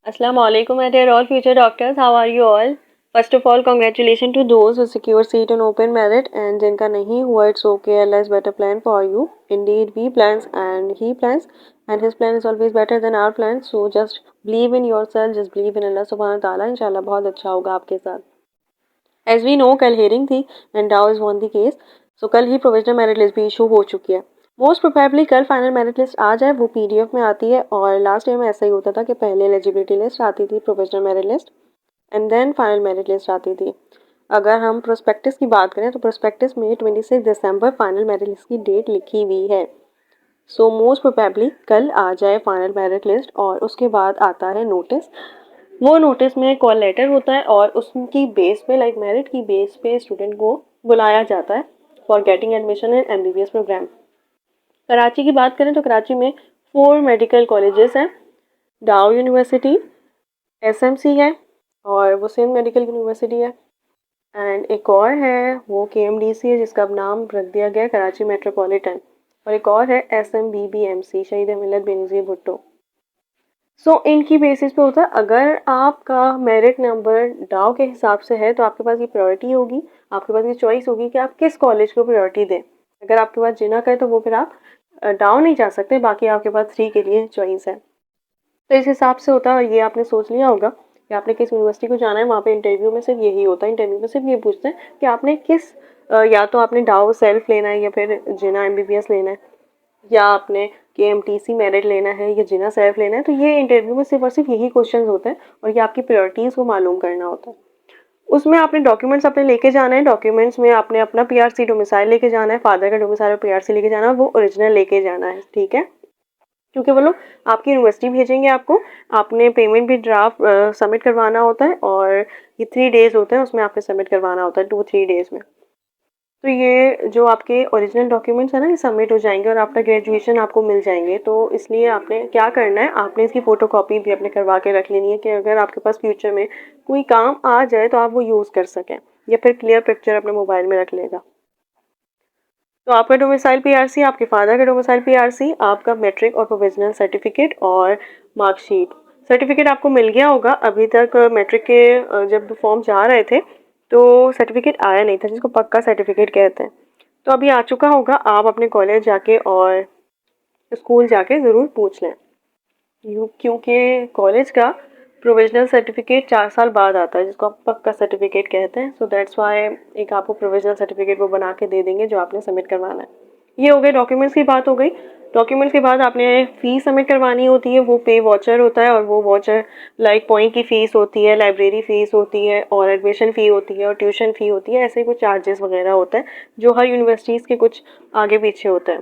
Assalamu alaikum, my dear all future doctors. How are you all? First of all, congratulations to those who secure seat on open merit and जिनका नहीं हुआ it's okay. Allah is better plan for you. Indeed, we plans and he plans and his plan is always better than our plans. So just believe in yourself, just believe in Allah Subhanahu wa Taala. इंशाल्लाह बहुत अच्छा होगा आपके साथ. As we know, कल hearing थी and Dow is won the case. So कल ही provisional merit list भी issue हो चुकी है. मोस्ट प्रोबेबली कल फाइनल मेरिट लिस्ट आ जाए, वो पीडीएफ में आती है और लास्ट ईयर में ऐसा ही होता था कि पहले एलिजिबिलिटी लिस्ट आती थी, provisional merit list and then final merit list आती थी. अगर हम प्रोस्पेक्टिस की बात करें तो प्रोस्पेक्टिस में 26 दिसंबर फाइनल मेरिट लिस्ट की डेट लिखी हुई है. सो मोस्ट प्रोबेबली कल आ जाए फाइनल मेरिट लिस्ट और उसके बाद आता है नोटिस. वो नोटिस में कॉल लेटर होता है और उसकी बेस पे लाइक मेरिट की बेस पे स्टूडेंट को बुलाया जाता है for getting admission in MBBS program. Karachi की बात करें तो कराची में 4 मेडिकल कॉलेजेस हैं. डाउ यूनिवर्सिटी, एसएमसी है और वो सिंध मेडिकल यूनिवर्सिटी है एंड एक और है वो केएमडीसी है जिसका अब नाम रख दिया गया कराची मेट्रोपॉलिटन, और एक और है एसएमबीबीएमसी शहीद मिल्लत बेनज़ीर भुट्टो. सो इनकी बेसिस पे होता है. अगर आपका मेरिट नंबर डाउ के हिसाब से है तो आपके पास ये प्रायोरिटी होगी, आपके पास ये चॉइस होगी कि आप किस कॉलेज को प्रायोरिटी दें. अगर आपके पास जिना का है तो वो फिर आप डाउन नहीं जा सकते, बाकी आपके पास 3 के लिए चॉइस है. तो इस हिसाब से होता है और ये आपने सोच लिया होगा कि आपने किस यूनिवर्सिटी को जाना है. वहाँ पे इंटरव्यू में सिर्फ यही होता है, इंटरव्यू में सिर्फ ये पूछते हैं कि आपने किस या तो आपने डाउ सेल्फ लेना है या फिर जिना एमबीबीएस लेना है या आपने केएमटीसी मेरिट लेना है या जिना सेल्फ लेना है. तो ये इंटरव्यू में सिर्फ और सिर्फ यही क्वेश्चन होते हैं और ये आपकी प्रायोरिटीज़ को मालूम करना होता है. उसमें आपने डॉक्यूमेंट्स अपने लेके जाना है. डॉक्यूमेंट्स में आपने अपना पीआरसी डोमिसाइल लेके जाना है, फादर का डोमिसाइल पीआरसी लेके जाना है, वो ओरिजिनल लेके जाना है, ठीक है. क्योंकि वो लोग आपकी यूनिवर्सिटी भेजेंगे आपको, आपने पेमेंट भी ड्राफ्ट सबमिट करवाना होता है और ये 3 डेज़ होते हैं उसमें आपने सबमिट करवाना होता है, 2-3 डेज़ में. तो ये जो आपके ओरिजिनल डॉक्यूमेंट्स हैं ना, ये सबमिट हो जाएंगे और आपका ग्रेजुएशन आपको मिल जाएंगे. तो इसलिए आपने क्या करना है, आपने इसकी फ़ोटोकॉपी भी अपने करवा के रख लेनी है कि अगर आपके पास फ्यूचर में कोई काम आ जाए तो आप वो यूज़ कर सकें, या फिर क्लियर पिक्चर अपने मोबाइल में रख लेगा. तो आपका डोमिसाइल पीआरसी, आपके फादर का डोमिसाइल पीआरसी, आपका मैट्रिक और प्रोविजनल सर्टिफिकेट और मार्कशीट. सर्टिफिकेट आपको मिल गया होगा. अभी तक मैट्रिक के जब फॉर्म जा रहे थे तो सर्टिफिकेट आया नहीं था जिसको पक्का सर्टिफिकेट कहते हैं. तो अभी आ चुका होगा. आप अपने कॉलेज जाके और स्कूल जाके ज़रूर पूछ लें, क्योंकि कॉलेज का प्रोविजनल सर्टिफिकेट 4 साल बाद आता है जिसको आप पक्का सर्टिफिकेट कहते हैं. सो दैट्स वाई एक आपको प्रोविजनल सर्टिफिकेट वो बना के दे देंगे जो आपने सबमिट करवाना है. ये हो गए डॉक्यूमेंट्स की बात हो गई. डॉक्यूमेंट्स के बाद आपने फ़ीस सबमिट करवानी होती है. वो पे वॉचर होता है और वो वॉचर लाइक पॉइंट की फ़ीस होती है, लाइब्रेरी फ़ीस होती है और एडमिशन फ़ी होती है और ट्यूशन फ़ी होती है. ऐसे कुछ चार्जेस वगैरह होते हैं जो हर यूनिवर्सिटीज़ के कुछ आगे पीछे होते हैं.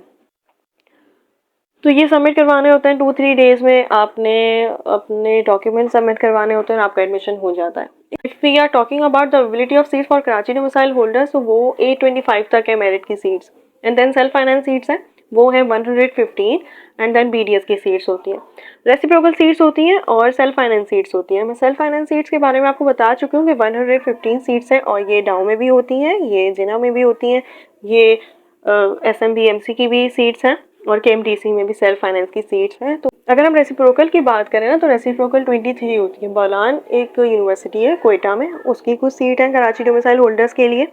तो ये सबमिट करवाने होते हैं 2-3 डेज़ में. आपने अपने डॉक्यूमेंट सबमिट करवाने होते हैं और आपका एडमिशन हो जाता है. If we are talking about the availability of seats for Karachi domicile holders, तो वो 825 तक है मेरिट की seats and then self finance seats हैं वो है 115 एंड देन बीडीएस की सीट्स होती हैं. रेसिप्रोकल सीट्स होती हैं और सेल्फ फाइनेंस सीट्स होती हैं. मैं सेल्फ फाइनेंस सीट्स के बारे में आपको बता चुकी हूँ कि 115 सीट्स हैं और ये डाउ में भी होती हैं, ये जिना में भी होती हैं, ये एसएमबीएमसी की भी सीट्स हैं और केएमटीसी में भी सेल्फ फाइनेंस की सीट्स हैं. तो अगर हम रेसिप्रोकल की बात करें ना तो रेसिप्रोकल 23 होती है. बलान एक यूनिवर्सिटी है कोयटा में, उसकी कुछ सीट हैं कराची डोमिसाइल होल्डर्स के लिए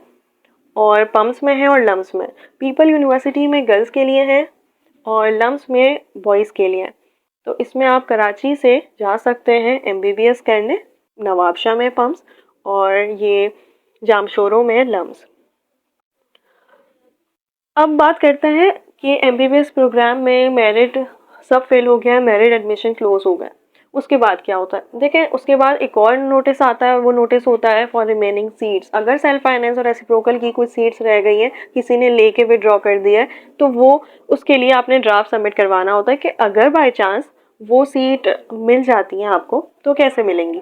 और पम्स में है और लम्स में. पीपल यूनिवर्सिटी में गर्ल्स के लिए है और लम्स में बॉयज़ के लिए. तो इसमें आप कराची से जा सकते हैं एमबीबीएस करने, नवाबशाह में पम्स और ये जामशोरों में लम्स. अब बात करते हैं कि एमबीबीएस प्रोग्राम में मेरिट सब फेल हो गया है, मेरिट एडमिशन क्लोज हो गया. उसके बाद क्या होता है देखें. उसके बाद एक और नोटिस आता है, वो नोटिस होता है फॉर रिमेनिंग सीट्स. अगर सेल्फ फाइनेंस और रेसिप्रोकल की कुछ सीट्स रह गई हैं, किसी ने लेके विड्रॉ कर दिया है, तो वो उसके लिए आपने ड्राफ्ट सबमिट करवाना होता है कि अगर बाई चांस वो सीट मिल जाती हैं आपको तो कैसे मिलेंगी.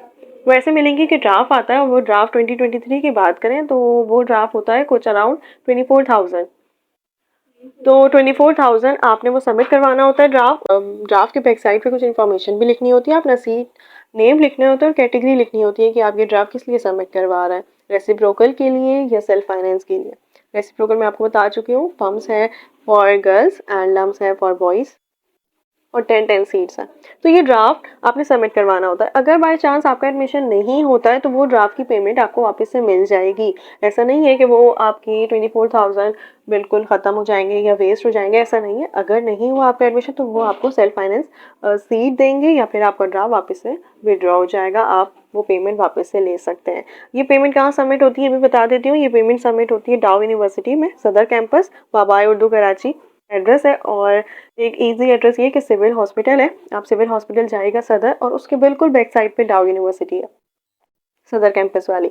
वो ऐसे मिलेंगी कि ड्राफ्ट आता है और वो ड्राफ्ट 2023 की बात करें तो वो ड्राफ्ट होता है कुछ अराउंड 24,000. तो 24,000 आपने वो सबमिट करवाना होता है. ड्राफ्ट के बैक साइड पे कुछ इन्फॉर्मेशन भी लिखनी होती है, अपना सीट नेम लिखने होता है और कैटेगरी लिखनी होती है कि आप ये ड्राफ्ट किस लिए सबमिट करवा रहे हैं, रेसिप्रोकल के लिए या सेल्फ फाइनेंस के लिए. रेसिप्रोकल मैं आपको बता चुकी हूँ, पम्स है फॉर गर्ल्स एंड लम्स है फॉर बॉयज़ और 10 सीट्स हैं। तो ये ड्राफ्ट आपने सबमिट करवाना होता है। अगर बाय चांस आपका एडमिशन नहीं होता है तो वो ड्राफ्ट की पेमेंट आपको वापस से मिल जाएगी। ऐसा नहीं है कि वो आपकी 24,000 बिल्कुल ख़त्म हो जाएंगे या वेस्ट हो जाएंगे, ऐसा नहीं है। अगर नहीं हुआ आपका एडमिशन तो वो आपको सेल्फ फाइनेंस सीट देंगे या फिर आपका ड्राफ्ट वापस से विड्रॉ हो जाएगा, आप वो पेमेंट वापस से ले सकते हैं। ये पेमेंट कहाँ सबमिट होती है ये भी बता देती हूँ। ये पेमेंट सबमिट होती है डाउ यूनिवर्सिटी में, सदर कैंपस, वाबाई उर्दू कराची एड्रेस है। और एक इजी एड्रेस ये कि सिविल हॉस्पिटल है, आप सिविल हॉस्पिटल जाइएगा सदर, और उसके बिल्कुल बैक साइड पे डाउ यूनिवर्सिटी है सदर कैंपस वाली।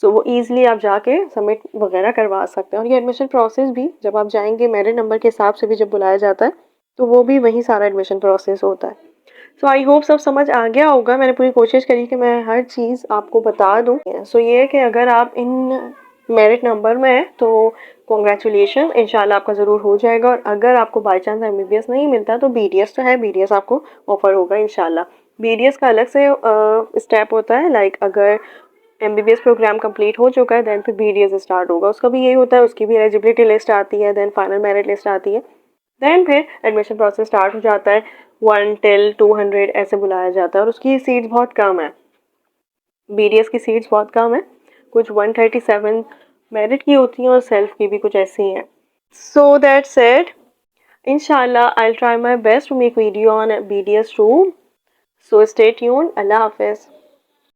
सो वो ईजिली आप जाके सबमिट वगैरह करवा सकते हैं। और ये एडमिशन प्रोसेस भी जब आप जाएंगे मेरिट नंबर के हिसाब से भी जब बुलाया जाता है तो वो भी वही सारा एडमिशन प्रोसेस होता है। सो आई होप सब समझ आ गया होगा। मैंने पूरी कोशिश करी कि मैं हर चीज़ आपको बता दूँ। सो ये है कि अगर आप इन मेरिट नंबर में है तो कॉन्ग्रेचुलेशन, इंशाल्लाह आपका ज़रूर हो जाएगा। और अगर आपको बाई चांस MBBS नहीं मिलता तो BDS तो है, BDS आपको ऑफर होगा इंशाल्लाह। BDS का अलग से स्टेप होता है, लाइक अगर MBBS प्रोग्राम कंप्लीट हो चुका है देन फिर BDS स्टार्ट होगा। उसका भी यही होता है, उसकी भी एलिजिबिलिटी लिस्ट आती है, देन फाइनल मेरिट लिस्ट आती है, देन फिर एडमिशन प्रोसेस स्टार्ट हो जाता है। 1 till 200 ऐसे बुलाया जाता है और उसकी सीट्स बहुत कम है। BDS की सीट्स बहुत कम है, कुछ 137 मेरिट की होती हैं और सेल्फ की भी कुछ ऐसी हैं। So that's it. इंशाल्लाह I'll try my best to make video on BDS too. So stay tuned. Allah Hafiz.